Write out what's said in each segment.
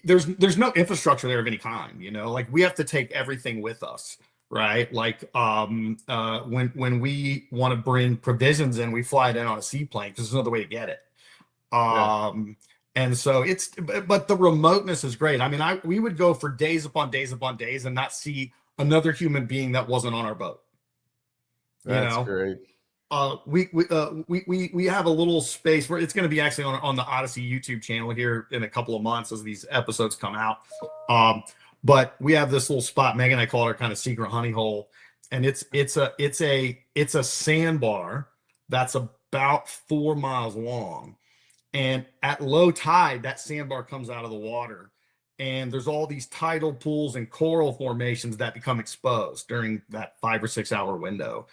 there's no infrastructure there of any kind, like we have to take everything with us, right? Like when we want to bring provisions in, we fly it in on a seaplane because there's no other way to get it. Yeah, um and so but the remoteness is great. I mean, we would go for days upon days upon days and not see another human being that wasn't on our boat, you that's know great. we have a little space where it's going to be actually on the Odyssey YouTube channel here in a couple of months as these episodes come out. But we have this little spot, Megan, I call it our kind of secret honey hole, and it's a sandbar that's about 4 miles long. And at low tide, that sandbar comes out of the water, and there's all these tidal pools and coral formations that become exposed during that 5 or 6 hour window.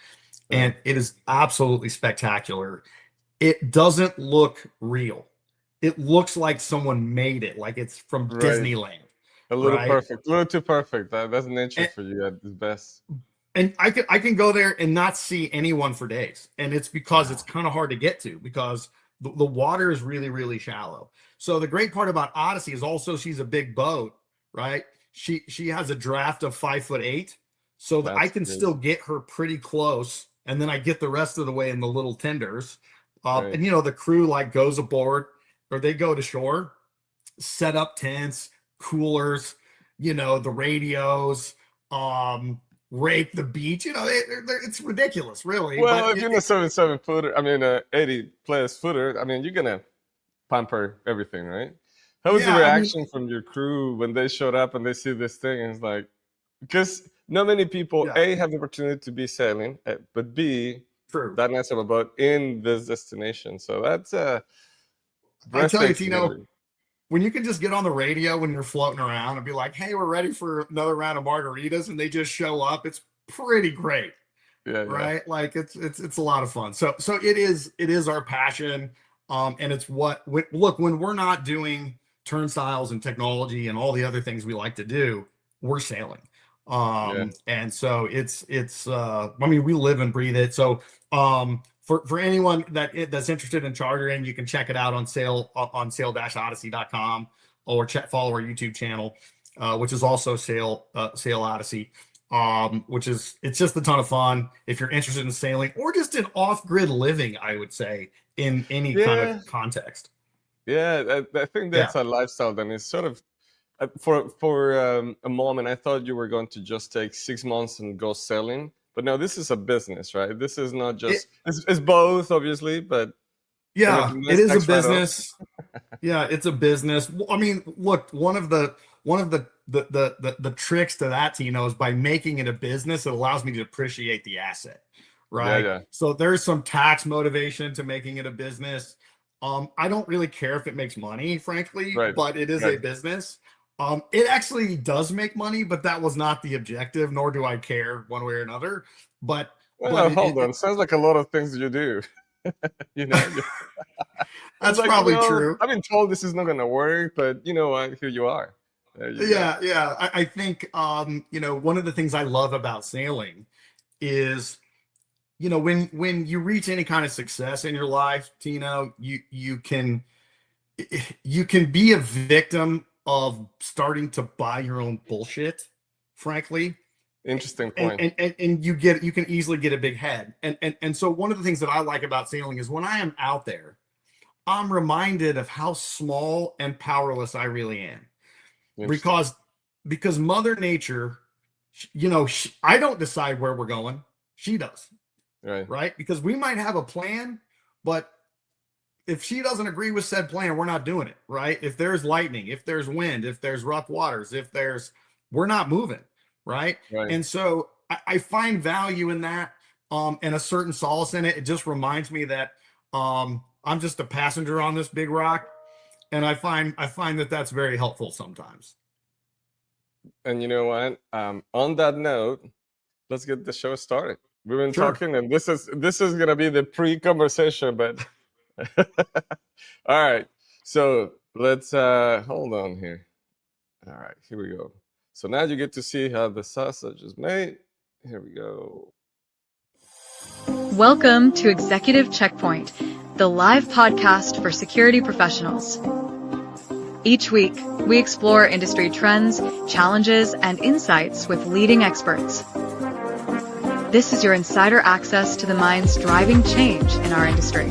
And Right, it is absolutely spectacular. It doesn't look real. It looks like someone made it, like it's from right. Disneyland, A little right? perfect, a little too perfect. That's nature And, for you at its best. and I can go there and not see anyone for days, and it's because it's Wow. kind of hard to get to because the water is really really shallow. So the great part about Odyssey is also she's a big boat, right? She has a draft of 5'8", so that I That's can great. still get her pretty close, and then I get the rest of the way in the little tenders. Right. And the crew like goes aboard or they go to shore, set up tents, coolers, the radios, rake the beach. It's ridiculous, really. Well, But if you're in a 77 footer, I mean, 80 plus footer, I mean, you're gonna pamper everything, right? How was the yeah, I mean, reaction from your crew when they showed up and they see this thing? And it's like, because not many people, yeah, A, have the opportunity to be sailing, but B, true. that nice of a boat in this destination. So that's I tell you, breathtaking, Tino, really. when you can just get on the radio when you're floating around and be like, "Hey, we're ready for another round of margaritas," and they just show up, it's pretty great, Yeah, yeah. right? Like it's a lot of fun. So it is our passion, and it's look, when we're not doing turnstiles and technology and all the other things we like to do, we're sailing. Yeah. And so it's I mean, we live and breathe it. So for anyone that's interested in chartering, you can check it out on sail-odyssey.com, or follow our YouTube channel, which is also Sail Odyssey. Which is it's just a ton of fun if you're interested in sailing or just in off-grid living, I would say, in any kind of Yeah. context. Yeah. I think Yeah. that's a lifestyle. Then it's sort of for a moment, I thought you were going to just take 6 months and go sailing, but no, this is a business, right? This is not It just it's both, obviously, but and with yeah, a it nice is a tax write-off. business. Yeah, it's a business. I mean, look, one of the tricks to that, Tino, is by making it a business, it allows me to appreciate the asset, Yeah, right? yeah, So there's some tax motivation to making it a business. I don't really care if it makes money, frankly, right, but it is right. a business. It actually does make money, but that was not the objective, nor do I care one way or another. But but Well, hold on. Sounds like a lot of things you do. You know, it's that's like, probably well, true. I've been told this is not going to work, but you know what? Here you are. There you go. Yeah. I think one of the things I love about sailing is, when you reach any kind of success in your life, Tino, you can be a victim of starting to buy your own bullshit, frankly. Interesting And point. and you can easily get a big head. And so one of the things that I like about sailing is when I am out there, I'm reminded of how small and powerless I really am, Interesting. because Mother Nature, I don't decide where we're going. She does, Right. right? Because we might have a plan, but if she doesn't agree with said plan, we're not doing it, right? If there's lightning, if there's wind, if there's rough waters, we're not moving, right? Right. And so I find value in that, and a certain solace in it. It just reminds me that I'm just a passenger on this big rock, and I find that that's very helpful sometimes. And you know what? On that note, let's get the show started. We've been Sure. talking, and this is gonna be the pre-conversation, but all right. So let's hold on here. All right, here we go. So now you get to see how the sausage is made. Here we go. Welcome to Executive Checkpoint, the live podcast for security professionals. Each week, we explore industry trends, challenges, and insights with leading experts. This is your insider access to the minds driving change in our industry.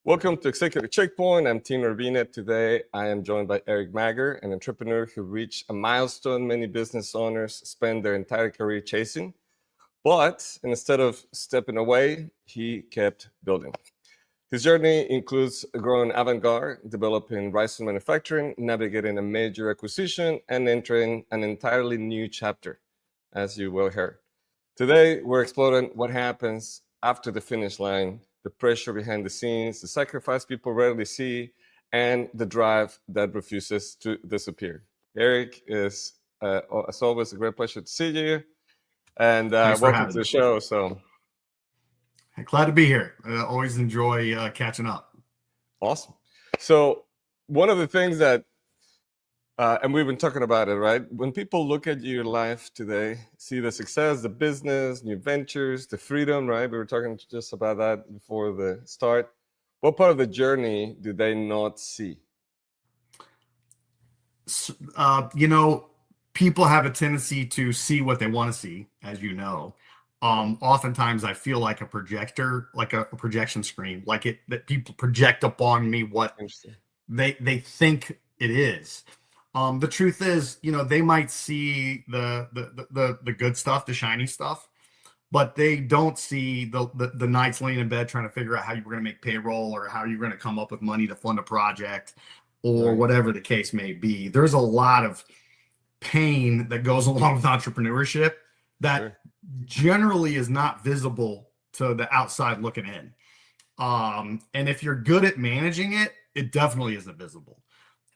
Welcome to Executive Checkpoint. I'm Tino Urbina. Today, I am joined by Eric Magger, an entrepreneur who reached a milestone many business owners spend their entire career chasing. But instead of stepping away, he kept building. His journey includes growing avant-garde, developing Ryzen manufacturing, navigating a major acquisition, and entering an entirely new chapter, as you will hear. Today, we're exploring what happens after the finish line, the pressure behind the scenes, the sacrifice people rarely see, and the drive that refuses to disappear. Eric, is as always a great pleasure to see you, and welcome to the show. So, glad to be here. Always enjoy catching up. Awesome. So, one of the things that and we've been talking about it, right? When people look at your life today, see the success, the business, new ventures, the freedom, right? We were talking just about that before the start. What part of the journey do they not see? People have a tendency to see what they want to see, as you know. Oftentimes I feel like a projector, like a projection screen, like that people project upon me what they think it is. The truth is, they might see the good stuff, the shiny stuff, but they don't see the nights laying in bed trying to figure out how you were going to make payroll or how you're going to come up with money to fund a project or whatever the case may be. There's a lot of pain that goes along with entrepreneurship that generally is not visible to the outside looking in. And if you're good at managing it, it definitely isn't visible.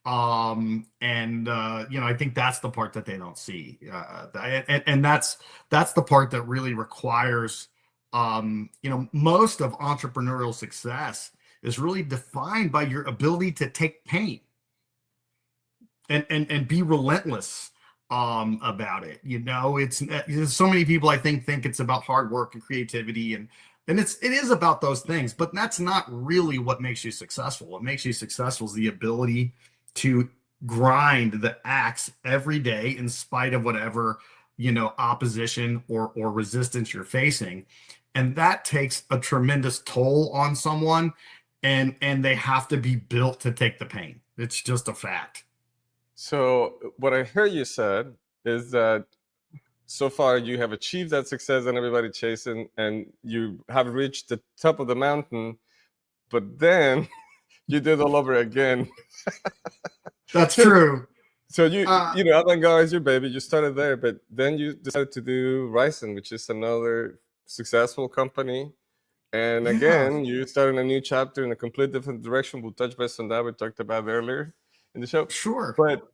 I think that's the part that they don't see. And that's the part that really requires, most of entrepreneurial success is really defined by your ability to take pain and be relentless about it. It's so many people I think it's about hard work and creativity and it is about those things, but that's not really what makes you successful. What makes you successful is the ability to grind the axe every day in spite of whatever, opposition or resistance you're facing. And that takes a tremendous toll on someone and they have to be built to take the pain. It's just a fact. So what I heard you said is that so far you have achieved that success and everybody chasing, and you have reached the top of the mountain, but then you did all over again. That's true. So avant-garde is your baby. You started there, but then you decided to do Ryzen, which is another successful company. And again, you started a new chapter in a complete different direction. We'll touch base on that. We talked about earlier in the show. Sure. But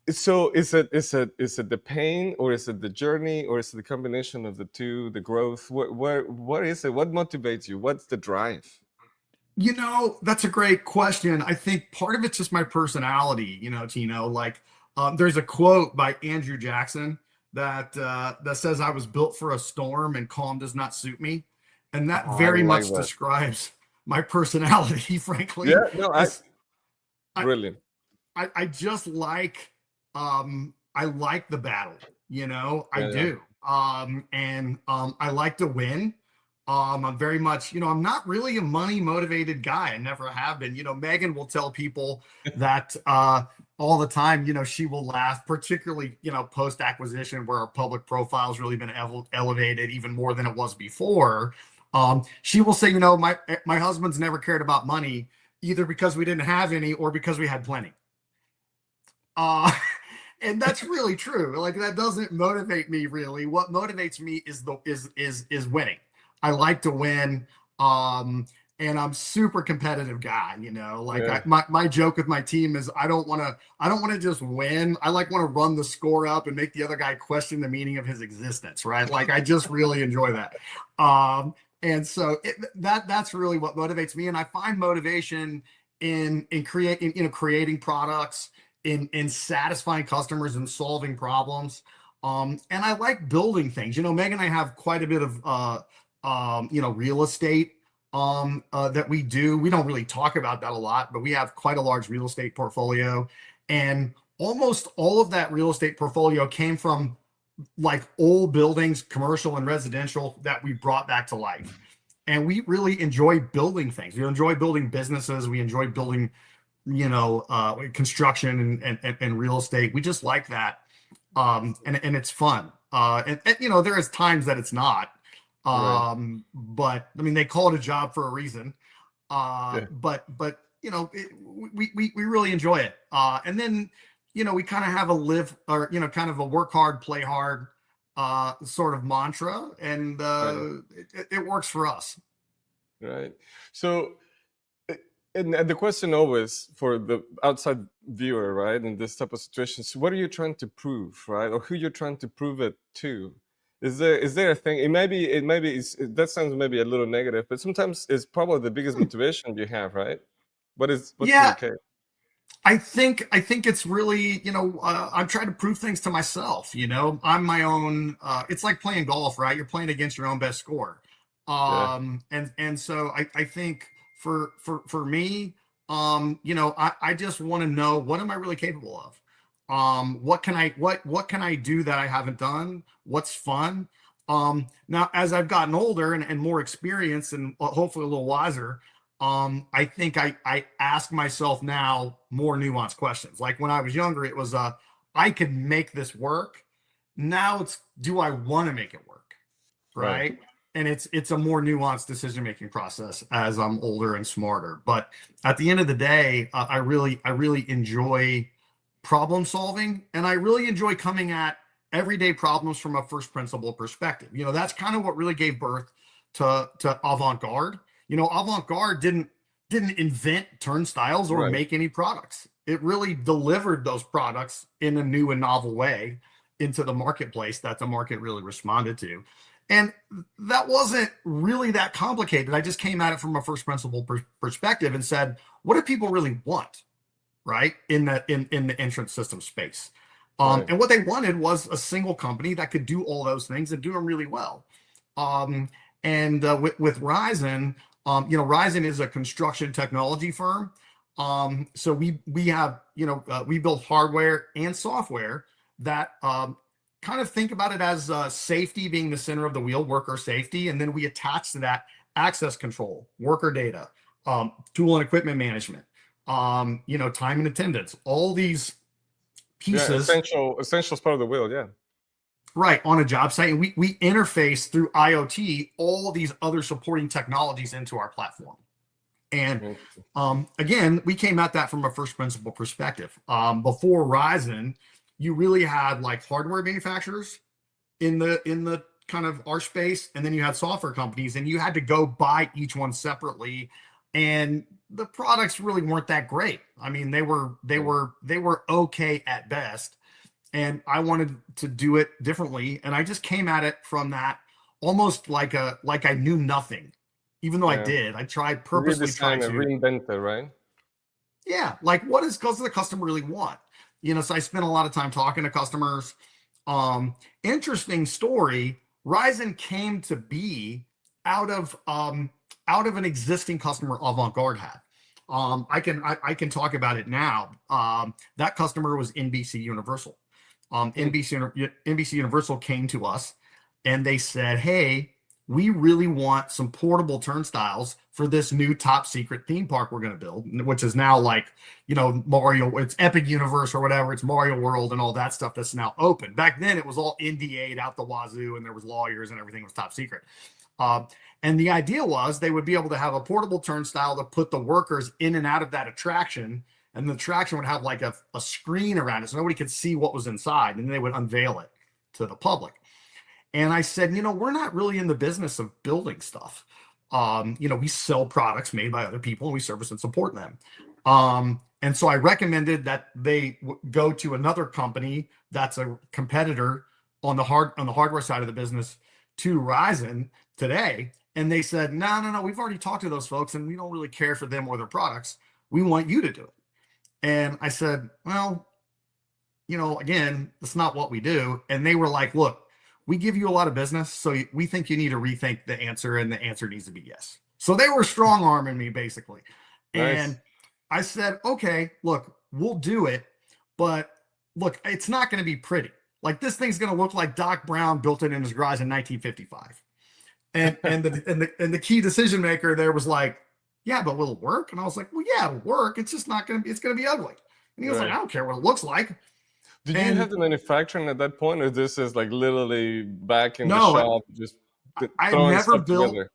so is it the pain, or is it the journey, or is it the combination of the two, the growth? What is it? What motivates you? What's the drive? That's a great question. I think part of it's just my personality, Tino. Like, there's a quote by Andrew Jackson that says, "I was built for a storm and calm does not suit me." And that very much describes my personality, frankly. Yeah, no, brilliant. I just like, I like the battle, I do. I like to win. I'm very much, I'm not really a money motivated guy. I never have been. Megan will tell people that all the time. She will laugh, particularly, post acquisition where our public profile has really been elevated even more than it was before. She will say, my husband's never cared about money, either because we didn't have any or because we had plenty. And that's really true. Like, that doesn't motivate me really. What motivates me is winning. I like to win. And I'm super competitive guy, my joke with my team is I don't want to just win. I want to run the score up and make the other guy question the meaning of his existence. Right. Like, I just really enjoy that. And so that's really what motivates me. And I find motivation in creating products, in satisfying customers and solving problems. And I like building things. Meg and I have quite a bit of real estate that we do. We don't really talk about that a lot, but we have quite a large real estate portfolio, and almost all of that real estate portfolio came from like old buildings, commercial and residential, that we brought back to life. And we really enjoy building things. We enjoy building businesses. We enjoy building, construction and real estate. We just like that. And it's fun. And there is times that it's not. Right. But I mean, they call it a job for a reason. Yeah. But we really enjoy it. And then, we kind of have a live, or, kind of a work hard, play hard, sort of mantra, and Right. it works for us. Right. So, and the question always for the outside viewer, right, in this type of situations, what are you trying to prove, right, or who you're trying to prove it to? Is there a thing? That sounds maybe a little negative, but sometimes it's probably the biggest motivation you have, right? What's in your Yeah, case? I think it's really, I'm trying to prove things to myself. I'm my own. It's like playing golf, right? You're playing against your own best score. Yeah. And so I think for me, I just want to know, what am I really capable of? What can I do that I haven't done? What's fun? Now, as I've gotten older and more experienced and hopefully a little wiser, I think I ask myself now more nuanced questions. Like when I was younger, it was I could make this work. Now it's, do I want to make it work? Right. Right. And it's a more nuanced decision making process as I'm older and smarter. But at the end of the day, I really enjoy problem solving, and I really enjoy coming at everyday problems from a first principle perspective. That's kind of what really gave birth to avant-garde. Avant-garde didn't invent turnstiles or Right. make any products. It really delivered those products in a new and novel way into the marketplace that the market really responded to. And that wasn't really that complicated. I just came at it from a first principle perspective and said, what do people really want, right, in the entrance system space? Right. And what they wanted was a single company that could do all those things and do them really well. And with Ryzen, Ryzen is a construction technology firm. So we have, we build hardware and software that kind of think about it as safety being the center of the wheel, worker safety, and then we attach to that access control, worker data, tool and equipment management, time and attendance, all these Yeah. pieces, Essential is part of the wheel. Yeah. right, on a job site. And we interface through IoT all these other supporting technologies into our platform. And again, we came at that from a first principle perspective. Before Ryzen, you really had like hardware manufacturers in the kind of our space, and then you had software companies, and you had to go buy each one separately, and the products really weren't that great. I mean, they were okay at best, and I wanted to do it differently, and I just came at it from that, almost like I knew nothing, even though I Yeah. did. I purposely tried Redesign and to. reinvent it, right? Yeah, like what does the customer really want? So I spent a lot of time talking to customers. Interesting story. Ryzen came to be out of an existing customer avant-garde had. I can talk about it now. That customer was NBC Universal. NBC Universal came to us and they said, "Hey, we really want some portable turnstiles for this new top secret theme park we're going to build," which is now like, Mario, it's Epic Universe or whatever, it's Mario World and all that stuff that's now open. Back then it was all NDA'd out the wazoo, and there was lawyers and everything was top secret. And the idea was they would be able to have a portable turnstile to put the workers in and out of that attraction, and the attraction would have like a screen around it so nobody could see what was inside, and then they would unveil it to the public. And I said, we're not really in the business of building stuff. We sell products made by other people, and we service and support them. And so I recommended that they go to another company that's a competitor on the hardware side of the business to Ryzen today. And they said, no, we've already talked to those folks, and we don't really care for them or their products. We want you to do it. And I said, well, again, that's not what we do. And they were like, look, we give you a lot of business, so we think you need to rethink the answer, and the answer needs to be yes. So they were strong arming me basically. Nice. And I said, okay, look, we'll do it, but look, it's not going to be pretty. Like this thing's going to look like Doc Brown built it in his garage in 1955. And the key decision maker there was like, yeah, but will it work? And I was like, well, yeah, it'll work. It's just not going to be, it's going to be ugly. And he was like, Right. I don't care what it looks like. Did you And have the manufacturing at that point, or this is like literally back in the no, shop, just I had throwing never stuff built, together?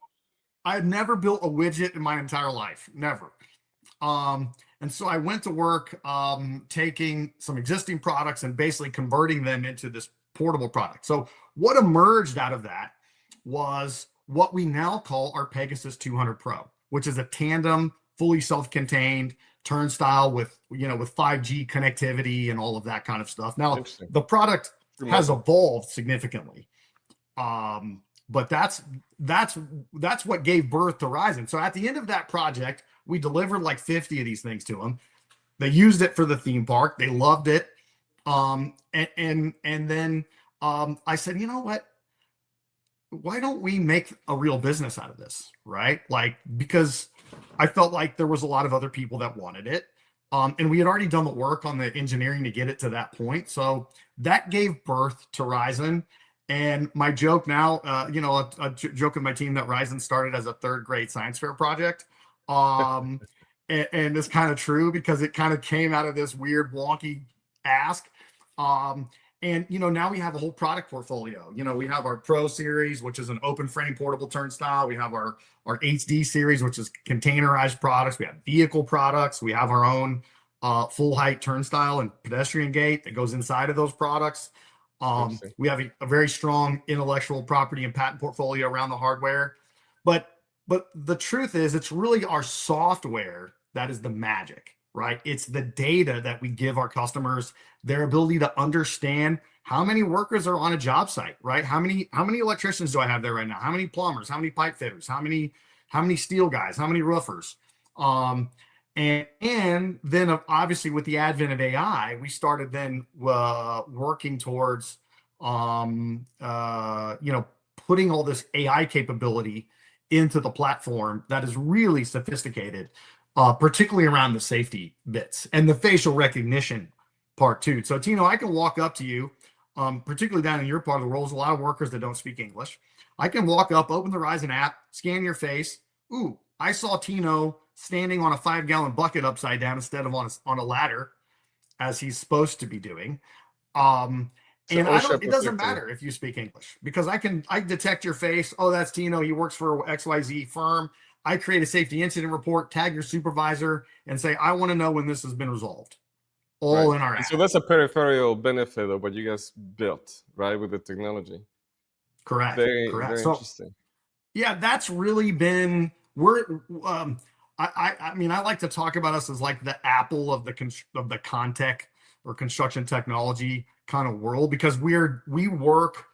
I had never built a widget in my entire life. Never. And so I went to work taking some existing products and basically converting them into this portable product. So what emerged out of that was what we now call our Pegasus 200 Pro, which is a tandem, fully self-contained turnstile with, you know, with 5G connectivity and all of that kind of stuff. Now, Interesting. the product has Remarkable. evolved significantly. But that's what gave birth to Ryzen. So at the end of that project, we delivered like 50 of these things to them. They used it for the theme park. They loved it. And then I said, you know what? Why don't we make a real business out of this? Right? Like, because I felt like there was a lot of other people that wanted it. And we had already done the work on the engineering to get it to that point. So that gave birth to Ryzen. And my joke now, a joke with my team that Ryzen started as a third grade science fair project. And it's kind of true because it kind of came out of this weird, wonky ask. And now we have a whole product portfolio. We have our Pro series, which is an open frame portable turnstile. We have our HD series, which is containerized products. We have vehicle products. We have our own full height turnstile and pedestrian gate that goes inside of those products. We have a very strong intellectual property and patent portfolio around the hardware. But the truth is, it's really our software that is the magic, right? It's the data that we give our customers, their ability to understand how many workers are on a job site, right? How many electricians do I have there right now? How many plumbers? How many pipe fitters? How many steel guys? How many roofers? And then obviously with the advent of AI, we started then working towards putting all this AI capability into the platform that is really sophisticated, particularly around the safety bits and the facial recognition part too. So Tino, I can walk up to you, particularly down in your part of the world, there's a lot of workers that don't speak English. I can walk up, open the Ryzen app, scan your face. Ooh, I saw Tino standing on a 5-gallon bucket upside down instead of on a ladder, as he's supposed to be doing. So And OSHA it doesn't protected. matter if you speak English because I detect your face. Oh, that's Tino. He works for XYZ firm. I create a safety incident report, tag your supervisor, and say, I want to know when this has been resolved. All Right. in our And app. so that's a peripheral benefit of what you guys built, right, with the technology. Correct. Very, Correct. very So interesting. yeah, that's really been I mean, I like to talk about us as like the Apple of the Contech or construction technology kind of world because we work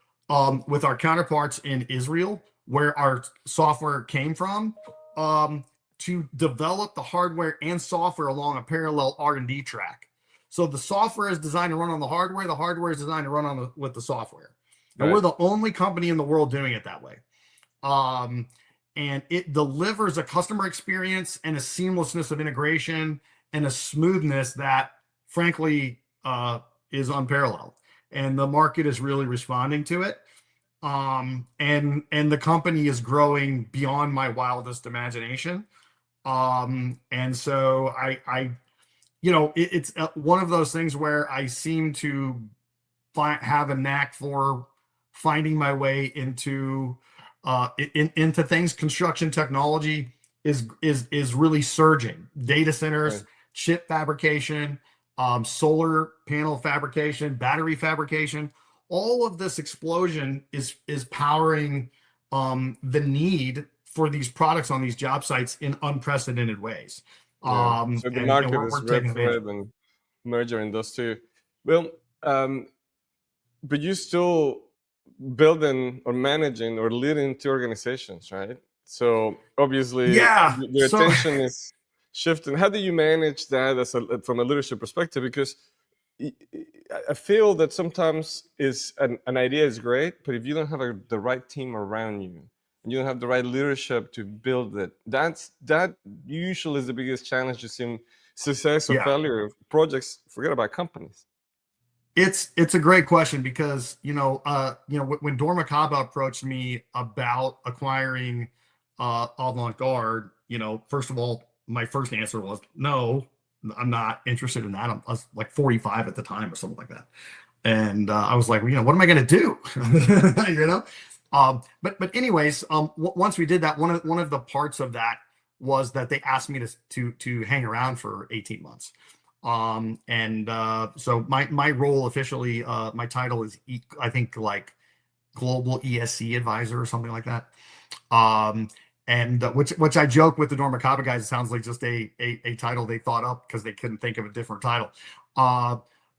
with our counterparts in Israel where our software came from to develop the hardware and software along a parallel R&D track. So the software is designed to run on the hardware is designed to run with the software. And Right. we're the only company in the world doing it that way. And it delivers a customer experience and a seamlessness of integration and a smoothness that frankly is unparalleled. And the market is really responding to it. And the company is growing beyond my wildest imagination. And so it's one of those things where I seem to have a knack for finding my way into into things. Construction technology is really surging. Data centers, Right. chip fabrication, solar panel fabrication, battery fabrication. All of this explosion is powering the need for these products on these job sites in unprecedented ways. Yeah. So the And market is we're taking ripe for advantage it of it. and merger in those two. Well, but you still building or managing or leading two organizations, right? So obviously Yeah. your So attention is shifting. How do you manage that from a leadership perspective? Because I feel that sometimes an idea is great, but if you don't have the right team around you, and you don't have the right leadership to build it. That usually is the biggest challenge you see in success or Yeah. failure of projects. Forget about companies. It's a great question because when Dormicaba approached me about acquiring Avant-Garde, first of all, my first answer was no, I'm not interested in that. I was like 45 at the time or something like that, and I was like, what am I going to do? But anyways, once we did that, one of the parts of that was that they asked me to hang around for 18 months. So my role officially, my title is I think like global ESC advisor or something like that. And which I joke with the Dormicaba guys, it sounds like just a title they thought up because they couldn't think of a different title.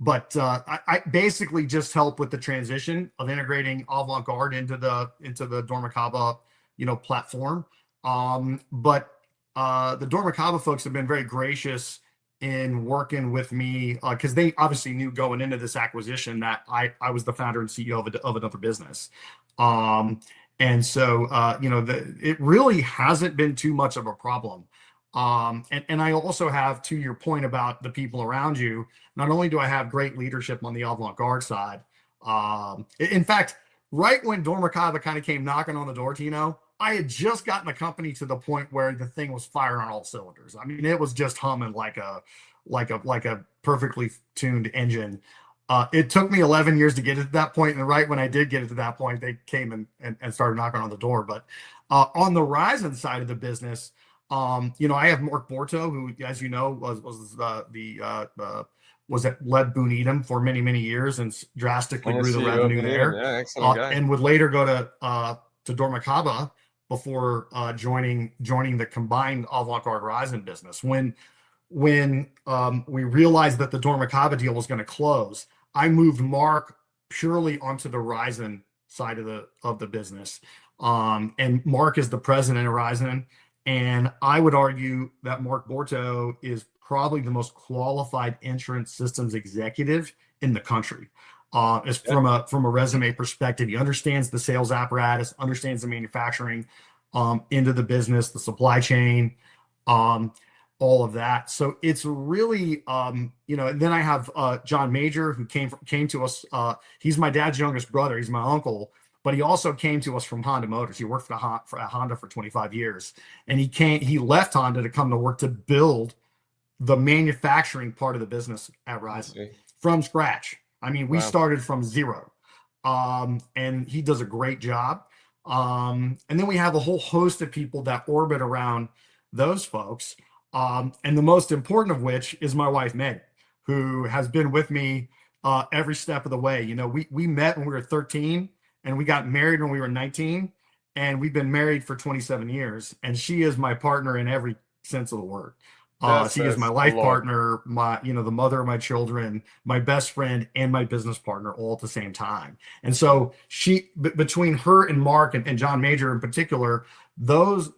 But I basically just help with the transition of integrating Avant-Garde into the Dormicaba, platform. But the Dormicaba folks have been very gracious in working with me because they obviously knew going into this acquisition that I was the founder and CEO of another business. And so, it really hasn't been too much of a problem. And I also have, to your point about the people around you, not only do I have great leadership on the Avant-Garde side, in fact, right when Dormicaba kind of came knocking on the door, Tino, I had just gotten the company to the point where the thing was firing on all cylinders. I mean, it was just humming like a perfectly tuned engine. It took me 11 years to get it to that point, and right when I did get it to that point, they came and started knocking on the door. But on the Ryzen side of the business, I have Mark Borto, who, as you know, led Boonedum for many years and drastically grew the revenue there. Yeah, excellent guy. And would later go to Dormicaba before joining the combined Avant-Garde Ryzen business. When we realized that the Dormicaba deal was going to close, I moved Mark purely onto the Ryzen side of the business. And Mark is the president of Ryzen. And I would argue that Mark Borto is probably the most qualified insurance systems executive in the country. From a resume perspective, he understands the sales apparatus, understands the manufacturing into the business, the supply chain, all of that. So it's really, and then I have John Major, who came to us. He's my dad's youngest brother. He's my uncle, but he also came to us from Honda Motors. He worked for Honda for 25 years, and he left Honda to come to work to build the manufacturing part of the business at Ryzen from scratch. I mean, we started from zero, and he does a great job. And then we have a whole host of people that orbit around those folks. And the most important of which is my wife, Meg, who has been with me every step of the way. We met when we were 13 and we got married when we were 19, and we've been married for 27 years. And she is my partner in every sense of the word. She is my life partner, the mother of my children, my best friend, and my business partner all at the same time. And so between her and Mark and John Major in particular, those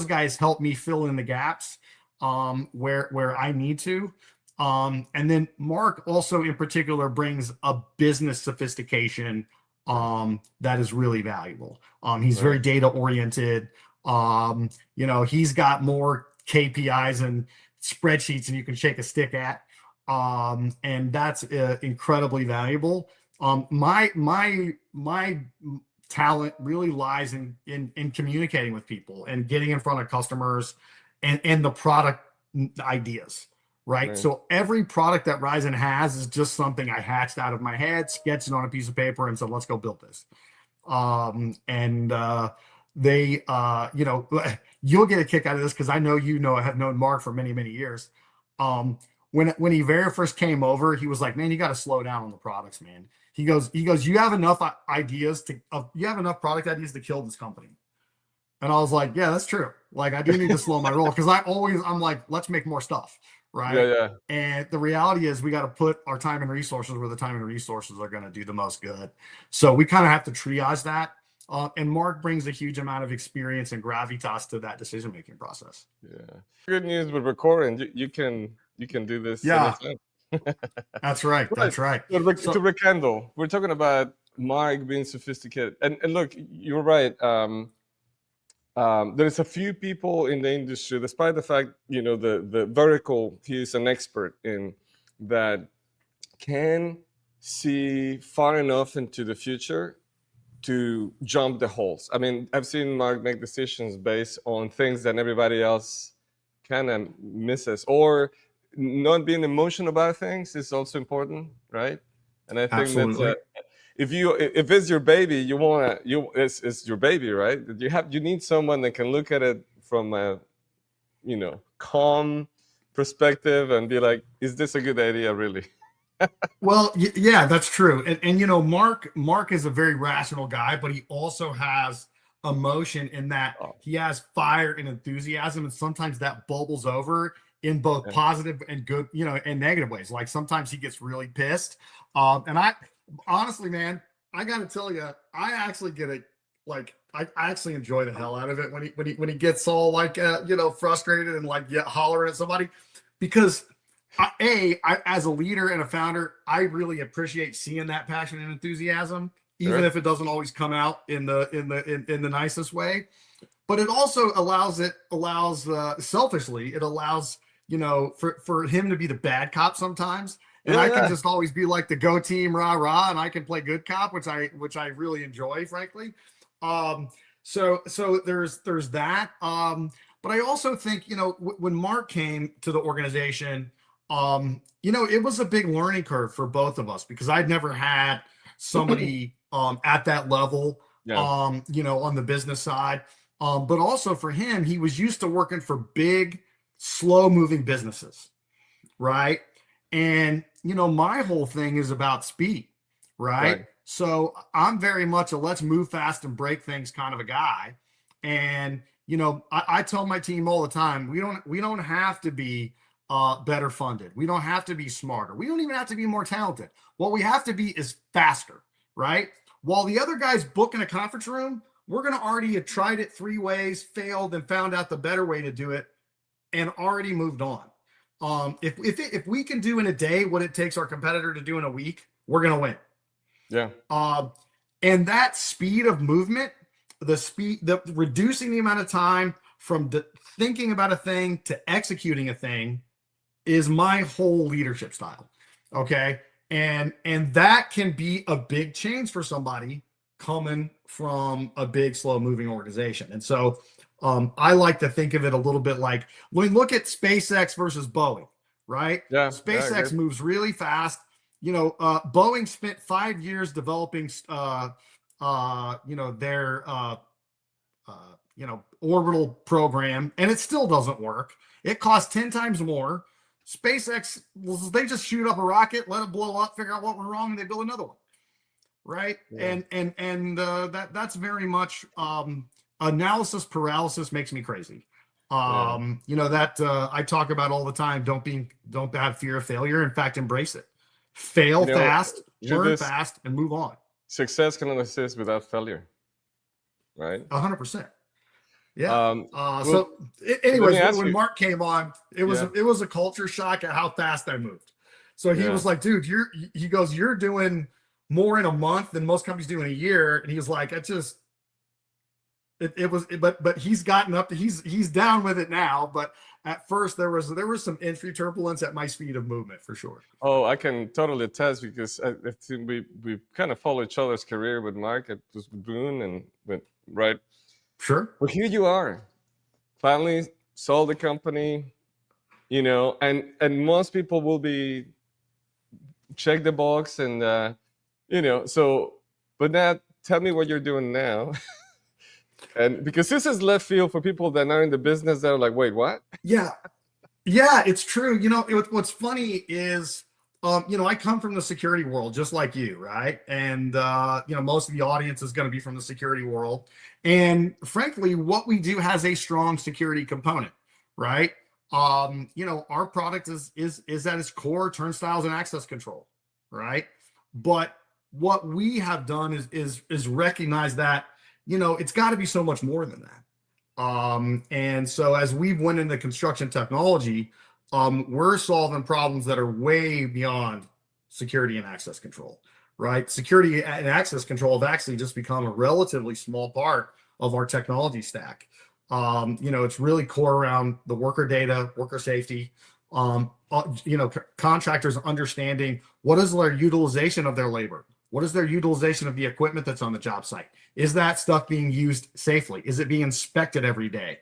guys help me fill in the gaps where I need to. And then Mark also in particular brings a business sophistication that is really valuable. He's very data oriented. He's got more KPIs and spreadsheets than you can shake a stick at. And that's incredibly valuable. My talent really lies in communicating with people and getting in front of customers and the product ideas, right? So every product that Ryzen has is just something I hatched out of my head, sketched it on a piece of paper, and said, let's go build this. They, you'll get a kick out of this because I have known Mark for many years. When he very first came over, he was like, man, you got to slow down on the products, man. He goes, you have enough product ideas to kill this company. And I was like, yeah, that's true. Like, I do need to slow my roll because I'm like, let's make more stuff. Right. Yeah. And the reality is we got to put our time and resources where the time and resources are going to do the most good. So we kind of have to triage that. And Mark brings a huge amount of experience and gravitas to that decision-making process. Yeah. Good news with recording. You can do this. Yeah. That's right. That's right. To rekindle, we're talking about Mark being sophisticated. And look, you're right. there's a few people in the industry, despite the fact, the vertical he's an expert in, that can see far enough into the future to jump the holes. I mean, I've seen Mark make decisions based on things that everybody else kind of misses, or not being emotional about things is also important, right? And I think Absolutely. that if it's your baby, it's your baby, right? You need someone that can look at it from a calm perspective and be like, is this a good idea, really? Well, yeah, that's true. And Mark is a very rational guy, but he also has emotion in that Oh, he has fire and enthusiasm, and sometimes that bubbles over in both yeah. positive and good, and negative ways. Like sometimes he gets really pissed. And I honestly, man, I got to tell you, I actually get it. Like I actually enjoy the hell out of it when he gets all like frustrated and like hollering at somebody, because as a leader and a founder, I really appreciate seeing that passion and enthusiasm, even Sure. if it doesn't always come out in the nicest way. But it also allows selfishly, it allows for him to be the bad cop sometimes, and I can Yeah. just always be like the go team rah rah, and I can play good cop, which I really enjoy, frankly. Um, so there's that. But I also think when Mark came to the organization, it was a big learning curve for both of us because I'd never had somebody at that level, Yeah. on the business side. But also for him, he was used to working for big, slow moving businesses, right? And my whole thing is about speed, right? Right. So I'm very much a let's move fast and break things kind of a guy. And I tell my team all the time, we don't have to be better funded. We don't have to be smarter. We don't even have to be more talented. What we have to be is faster, right? While the other guy's booking a conference room, we're going to already have tried it 3 ways, failed, and found out the better way to do it, and already moved on. If we can do in a day what it takes our competitor to do in a week, we're going to win. Yeah. And that speed of movement, the reducing the amount of time from thinking about a thing to executing a thing is my whole leadership style. Okay. And that can be a big change for somebody coming from a big, slow moving organization. And so I like to think of it a little bit like when we look at SpaceX versus Boeing, right? Yeah. SpaceX Good. moves really fast. Boeing spent 5 years developing, their, orbital program, and it still doesn't work. It costs 10 times more. SpaceX, they just shoot up a rocket, let it blow up, figure out what went wrong, and they build another one, right? Yeah. And that's very much analysis paralysis makes me crazy. Yeah. That I talk about all the time. Don't have fear of failure. In fact, embrace it. Fail fast, learn Judas, fast, and move on. success cannot exist without failure, right? 100%. Yeah. Well, So, let me anyways, ask when you. Mark came on, it was Yeah. a culture shock at how fast I moved. So he Yeah. was like, "Dude, he goes, you're doing more in a month than most companies do in a year." And he was like, but he's gotten up to he's down with it now. But at first there was some entry turbulence at my speed of movement for sure. Oh, I can totally attest because I think we kind of follow each other's career with Mark at Boone and right. Sure. But here you are, finally sold the company, and most people will be check the box and so. But now, tell me what you're doing now. And because this is left field for people that are in the business that are like, wait, what? Yeah, it's true. What's funny is, I come from the security world just like you, right? And most of the audience is going to be from the security world. And frankly, what we do has a strong security component, right? Our product is at its core turnstiles and access control, right? But what we have done is recognize that it's got to be so much more than that. And so as we've went into construction technology, we're solving problems that are way beyond security and access control, right? Security and access control have actually just become a relatively small part of our technology stack. It's really core around the worker data, worker safety. Contractors understanding what is their utilization of their labor, what is their utilization of the equipment that's on the job site. Is that stuff being used safely? Is it being inspected every day?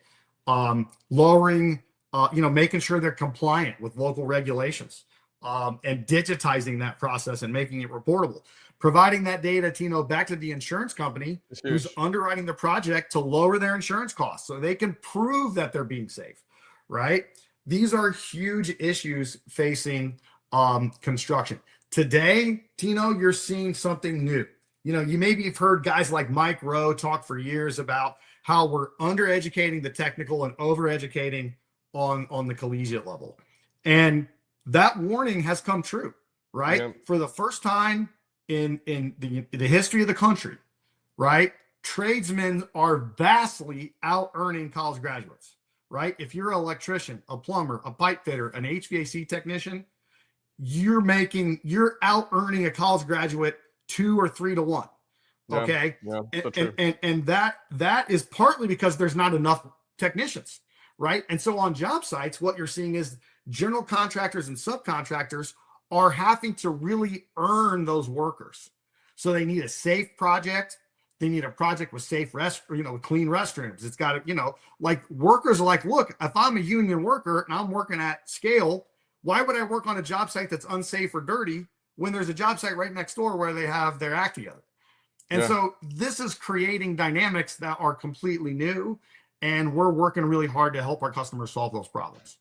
Lowering, making sure they're compliant with local regulations, and digitizing that process and making it reportable. Providing that data, Tino, back to the insurance company who's underwriting the project to lower their insurance costs so they can prove that they're being safe, right? These are huge issues facing construction. Today, Tino, you're seeing something new. You maybe have heard guys like Mike Rowe talk for years about how we're undereducating the technical and overeducating on the collegiate level. And that warning has come true, right? Yeah. For the first time in the history of the country, right? Tradesmen are vastly out earning college graduates, right? If you're an electrician, a plumber, a pipe fitter, an HVAC technician, you're out earning a college graduate 2 or 3 to 1. Okay. And that is partly because there's not enough technicians, right? And so on job sites, what you're seeing is general contractors and subcontractors are having to really earn those workers. So they need a safe project. They need a project with safe clean restrooms. It's got to, like workers are like, look, if I'm a union worker and I'm working at scale, why would I work on a job site that's unsafe or dirty when there's a job site right next door where they have their act together? And so this is creating dynamics that are completely new, and we're working really hard to help our customers solve those problems.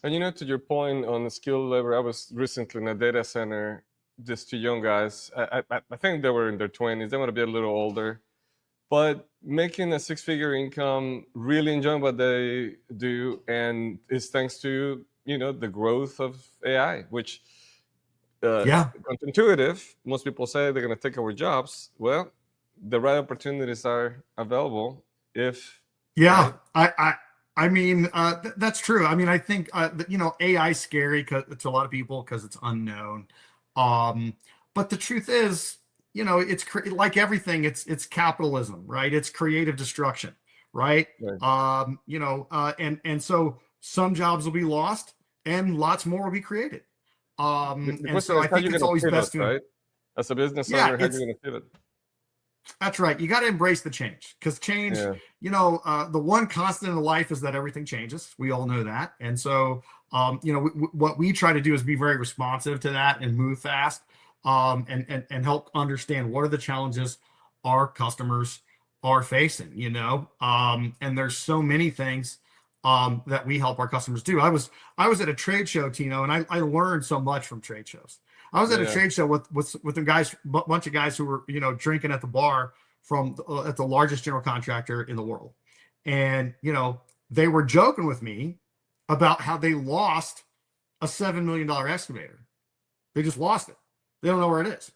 And to your point on the skilled labor, I was recently in a data center, just 2 young guys. I think they were in their 20s. They want to be a little older, but making a 6-figure income, really enjoying what they do, and it's thanks to the growth of AI, which counterintuitive. Most people say they're going to take our jobs. Well, the right opportunities are available if. Yeah, right? I mean, that's true. I mean, I think, AI is scary to a lot of people because it's unknown. But the truth is, it's like everything, it's capitalism, right? It's creative destruction, right? And so some jobs will be lost and lots more will be created. And so I think it's always best to, right? As a business owner, how are you going to pivot? That's right. You got to embrace the change, because change, the one constant in life is that everything changes. We all know that. And so, what we try to do is be very responsive to that and move fast, and help understand what are the challenges our customers are facing, and there's so many things that we help our customers do. I was at a trade show, Tino, and I learned so much from trade shows. I was at a trade show with the bunch of guys who were, drinking at the bar at the largest general contractor in the world. And, they were joking with me about how they lost a $7 million excavator. They just lost it. They don't know where it is.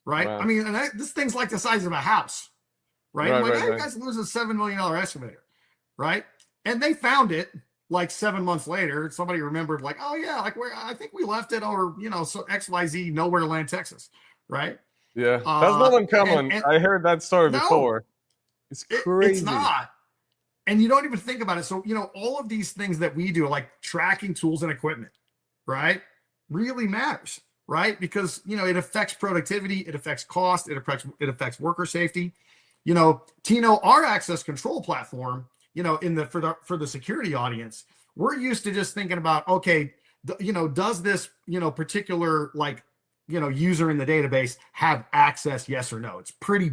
Right. Wow. I mean, and this thing's like the size of a house. Right. I'm like, how you guys lose a $7 million excavator? Right. And they found it like 7 months later. Somebody remembered, like, oh yeah, like I think we left it over, so XYZ nowhere land, Texas. Right. Yeah. That's not uncommon. And I heard that story before. It's crazy. It's not. And you don't even think about it. So, all of these things that we do, like tracking tools and equipment, right, really matters, right? Because, it affects productivity, it affects cost, it affects worker safety. Tino, our access control platform, for the security audience, we're used to just thinking about, okay, does this, particular user in the database have access? Yes or no. It's pretty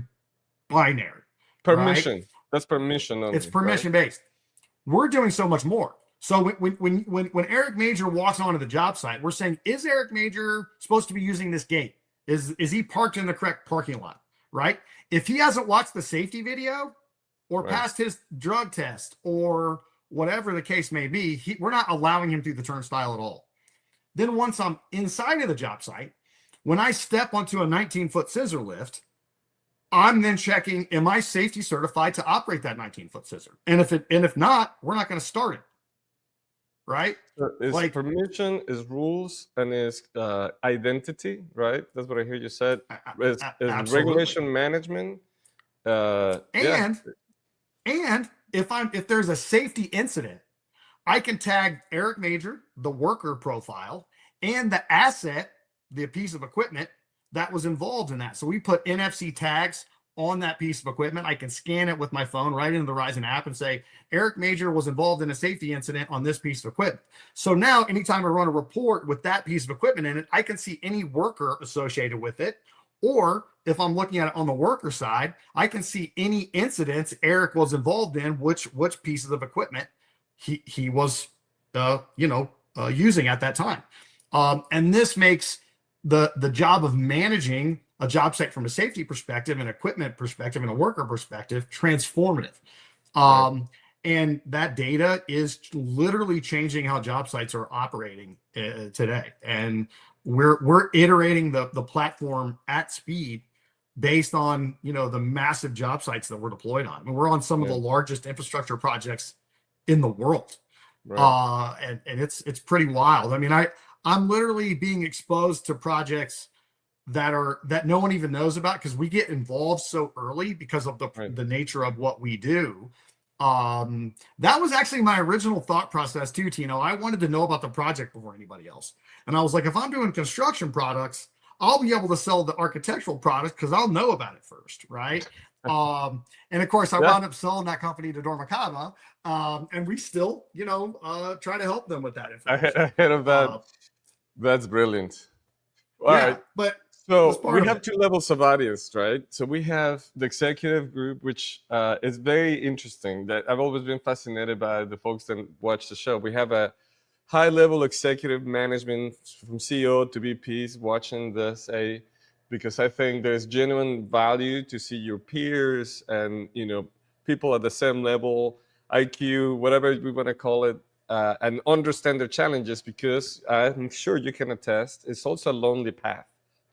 binary. Permission. Right? That's permission only. It's permission based. We're doing so much more. So when Eric Major walks onto the job site, we're saying, is Eric Major supposed to be using this gate? Is he parked in the correct parking lot? Right? If he hasn't watched the safety video or passed his drug test or whatever the case may be, we're not allowing him through the turnstile at all. Then once I'm inside of the job site, when I step onto a 19-foot scissor lift, I'm then checking, am I safety certified to operate that 19-foot scissor? And if not, we're not going to start it. Right? So is permission, is rules, and is identity, right? That's what I hear you said. Is regulation management. And if there's a safety incident, I can tag Eric Major, the worker profile, and the asset, the piece of equipment that was involved in that. So we put NFC tags on that piece of equipment. I can scan it with my phone right into the Ryzen app and say, Eric Major was involved in a safety incident on this piece of equipment. So now anytime I run a report with that piece of equipment in it, I can see any worker associated with it. Or if I'm looking at it on the worker side, I can see any incidents Eric was involved in, which pieces of equipment he was, using at that time. And this makes the job of managing a job site from a safety perspective, an equipment perspective, and a worker perspective transformative. And that data is literally changing how job sites are operating today. And we're iterating the platform at speed based on, the massive job sites that we're deployed on. I mean, we're on some of the largest infrastructure projects in the world. And it's pretty wild. I mean, I'm literally being exposed to projects that no one even knows about because we get involved so early because of the nature of what we do. That was actually my original thought process too, Tino. I wanted to know about the project before anybody else. And I was like, if I'm doing construction products, I'll be able to sell the architectural products because I'll know about it first, right? And of course, I wound up selling that company to Dormakaba, and we still, try to help them with that. Ahead of that, that's brilliant. All right. But so we have two levels of audience, right? So we have the executive group, which is very interesting. That I've always been fascinated by the folks that watch the show. We have a high-level executive management from CEO to VPs watching this, because I think there's genuine value to see your peers and people at the same level, IQ, whatever we want to call it, and understand their challenges. Because I'm sure you can attest, it's also a lonely path.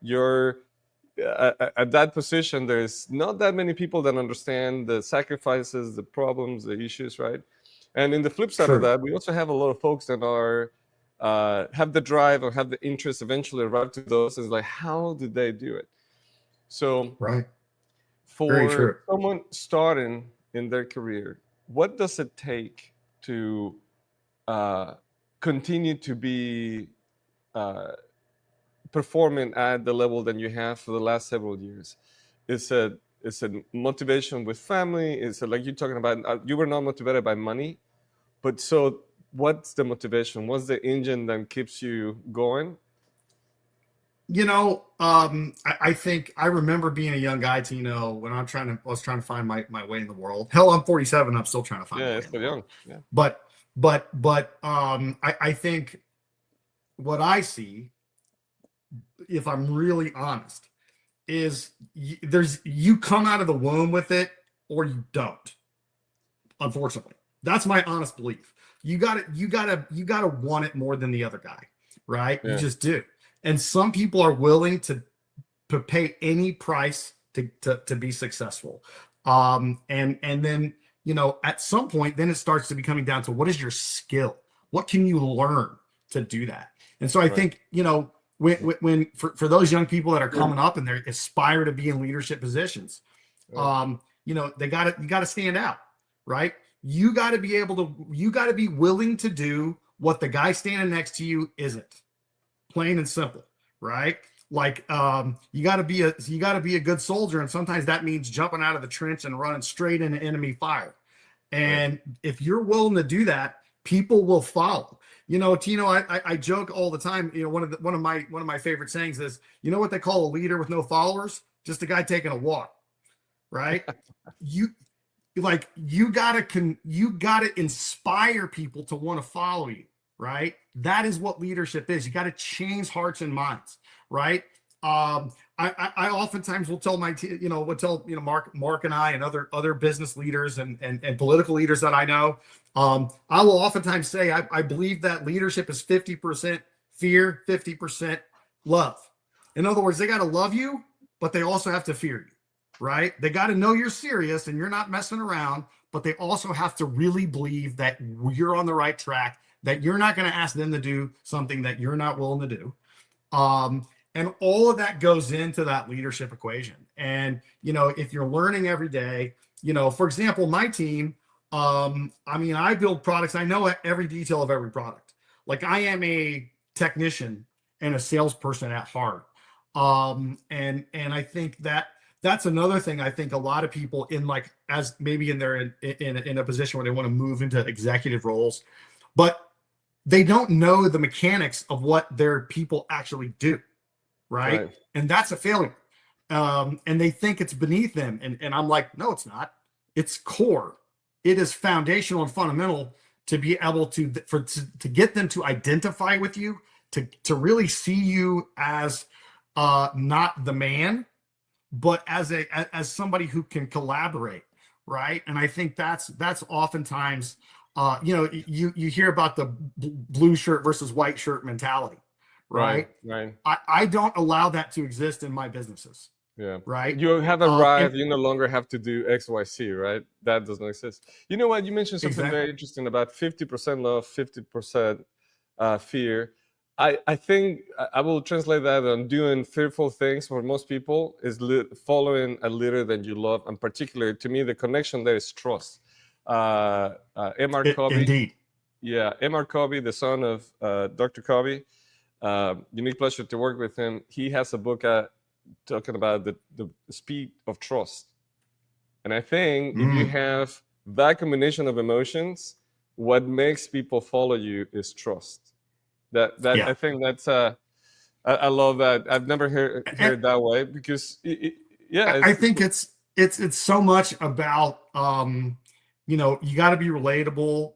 You're at that position. There's not that many people that understand the sacrifices, the problems, the issues, right? And in the flip side of that, we also have a lot of folks that are have the drive or have the interest eventually arrive to those. Is like, how did they do it? So, for someone starting in their career, what does it take to continue to be performing at the level that you have for the last several years? It's a motivation with family. It's like you're talking about, you were not motivated by money, but so what's the motivation? What's the engine that keeps you going? I think I remember being a young guy, Tino, when I was trying to find my way in the world. Hell, I'm 47. I'm still trying to find my way in the world. Yeah. But I think what I see, if I'm really honest, is you come out of the womb with it or you don't. Unfortunately, that's my honest belief. You gotta want it more than the other guy, right? You just do. And some people are willing to pay any price to be successful. And then, at some point, then it starts to be coming down to what is your skill? What can you learn to do that? And so I think, when for those young people that are coming up and they aspire to be in leadership positions, you gotta stand out, right? You gotta be willing to do what the guy standing next to you isn't. Plain and simple, right? Like you got to be a good soldier, and sometimes that means jumping out of the trench and running straight into enemy fire. And if you're willing to do that, people will follow. Tino, I joke all the time. One of my favorite sayings is, what they call a leader with no followers? Just a guy taking a walk, right? you gotta inspire people to want to follow you. Right? That is what leadership is. You got to change hearts and minds, right? I oftentimes will tell Mark and I and other business leaders and political leaders that I know. I will oftentimes say I believe that leadership is 50% fear, 50% love. In other words, they got to love you, but they also have to fear you, right? They got to know you're serious and you're not messing around, but they also have to really believe that you're on the right track, that you're not going to ask them to do something that you're not willing to do. And all of that goes into that leadership equation. And, if you're learning every day, for example, my team, I mean, I build products. I know every detail of every product. Like I am a technician and a salesperson at heart. And I think that's another thing. I think a lot of people in like as maybe in a position where they want to move into executive roles, but they don't know the mechanics of what their people actually do, right? Right. And that's a failure. And they think it's beneath them. And I'm like, no, it's not. It's core. It is foundational and fundamental to be able to get them to identify with you, to really see you as not the man, but as somebody who can collaborate, right? And I think that's oftentimes you hear about the blue shirt versus white shirt mentality, right? Right. I don't allow that to exist in my businesses, Yeah. right? You have And arrived. You no longer have to do X, Y, C, right? That doesn't exist. You know what? You mentioned something exactly. very interesting about 50% love, 50% fear. I think I will translate that on doing fearful things for most people is following a leader that you love. And particularly to me, the connection there is trust. M.R. Covey. Indeed. Yeah, M.R. Covey, the son of Dr. Covey. Unique pleasure to work with him. He has a book talking about the speed of trust. And I think if you have that combination of emotions, what makes people follow you is trust. Yeah. I think that's I love that. I've never heard it that way because I think it's so much about you got to be relatable,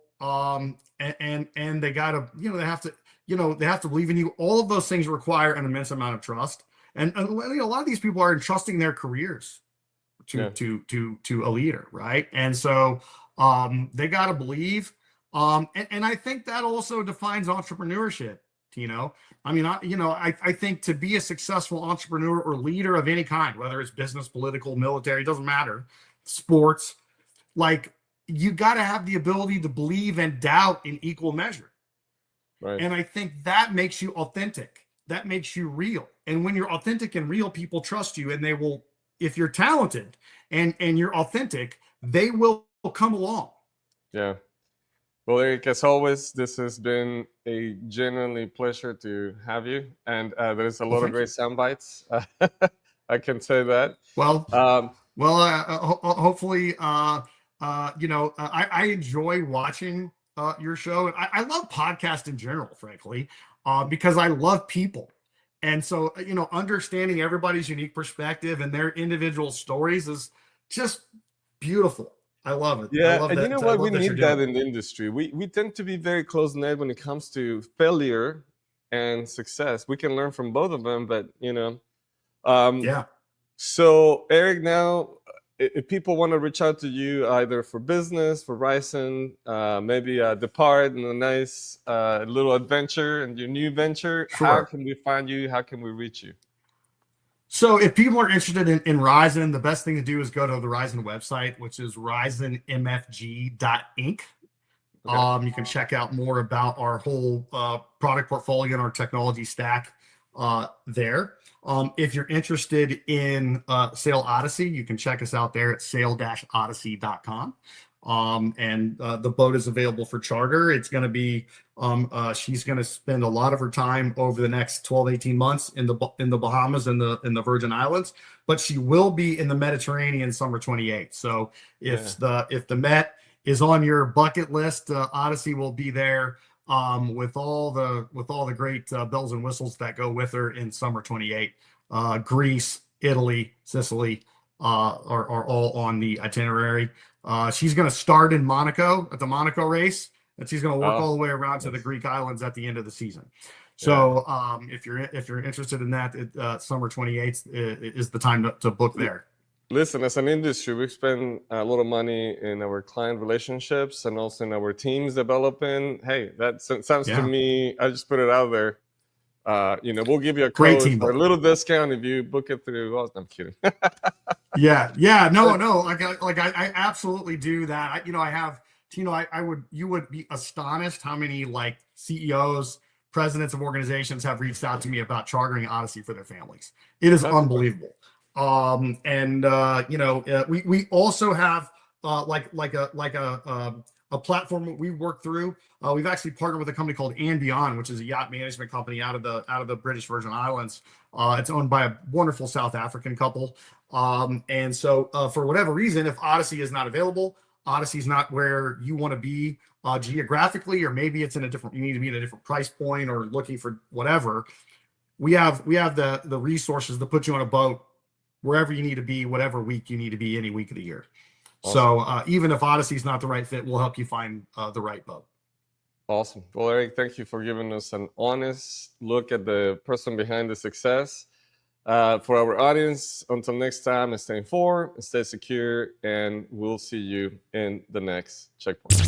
and they got to they have to believe in you. All of those things require an immense amount of trust, and a lot of these people are entrusting their careers to a leader, right? And so they got to believe, and I think that also defines entrepreneurship. I mean, I think to be a successful entrepreneur or leader of any kind, whether it's business, political, military, doesn't matter, sports, like you got to have the ability to believe and doubt in equal measure. Right. And I think that makes you authentic. That makes you real. And when you're authentic and real, people trust you, and they will, if you're talented and you're authentic, they will come along. Yeah. Well, Eric, as always, this has been a genuinely pleasure to have you. And there's a lot of great sound bites. I can say that. Well, hopefully, I enjoy watching your show. And I love podcasts in general, frankly, because I love people. And so, understanding everybody's unique perspective and their individual stories is just beautiful. I love it. Yeah, I love and that. you know what? We that need that in the industry. We tend to be very close-knit when it comes to failure and success. We can learn from both of them, but yeah. So, Eric, now, if people want to reach out to you either for business, for Ryzen, maybe depart in a nice little adventure and your new venture, Sure. How can we find you? How can we reach you? So if people are interested in Ryzen, the best thing to do is go to the Ryzen website, which is ryzenmfg.inc. Okay. You can check out more about our whole product portfolio and our technology stack there. If you're interested in Sail Odyssey, you can check us out there at sail-odyssey.com. And the boat is available for charter. It's going to be, she's going to spend a lot of her time over the next 12, 18 months in the Bahamas and the Virgin Islands, but she will be in the Mediterranean summer 28. So if the Met is on your bucket list, Odyssey will be there with all the great bells and whistles that go with her in summer 28. Greece, Italy, Sicily are all on the itinerary. She's going to start in Monaco at the Monaco race, and she's going to work all the way around to the Greek islands at the end of the season. So if you're interested in that, summer 28 is the time to book there. Listen, as an industry, we spend a lot of money in our client relationships and also in our teams developing. Hey, that sounds to me, I just put it out there. We'll give you a code for a little discount if you book it through us. I'm kidding. No. I absolutely do that. I have, you would be astonished how many like CEOs, presidents of organizations have reached out to me about chartering Odyssey for their families. It is unbelievable. We also have a platform we work through. We've actually partnered with a company called And Beyond, which is a yacht management company out of the British Virgin Islands. It's owned by a wonderful South African couple. And so for whatever reason, if Odyssey is not available, Odyssey's not where you want to be geographically, or maybe it's in a different, you need to be in a different price point or looking for whatever. We have the resources to put you on a boat wherever you need to be, whatever week you need to be, any week of the year. Awesome. So even if Odyssey's not the right fit, we'll help you find the right boat. Awesome. Well, Eric, thank you for giving us an honest look at the person behind the success. For our audience, until next time, stay informed, stay secure, and we'll see you in the next checkpoint.